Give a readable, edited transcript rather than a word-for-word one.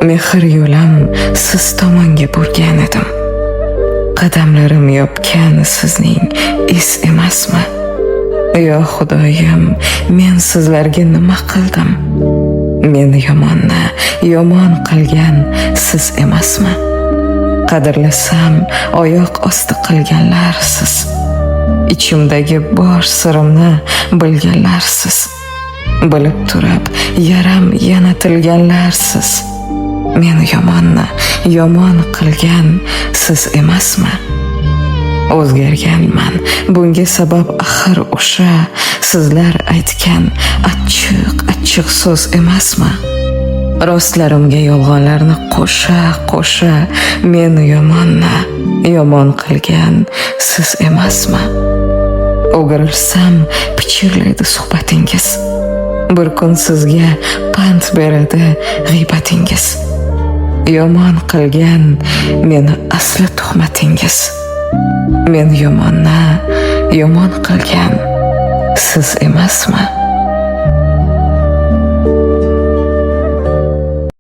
Mehr yo'lim siz tomonga burgan edim. Qadamlarim yopgan sizning is emasmi? Yo Xudoyim, men sizlarga nima qildim? Meni yomon qilgan siz emasmi? Qadrlasam oyoq osti qilganlar siz. Ichimdagi bor sirimni bilganlar siz. Bilib turib yaram yana tilganlar siz. Meni yomon qilgan siz emasmi? O'zgarganman, bunga sabab axir o'sha sizlar aytgan achchiq so'z emasmi? Rostlarimga yolg'onlarni qo'sha meni yomon qilgan siz emasmi? O'girilsam pichirlaydi suhbatingiz. Bir kun sizga pand beradi g'iybatingiz. Yomon qilgan meni asli tuhmatingiz. Men yomon qilgan siz emasmi?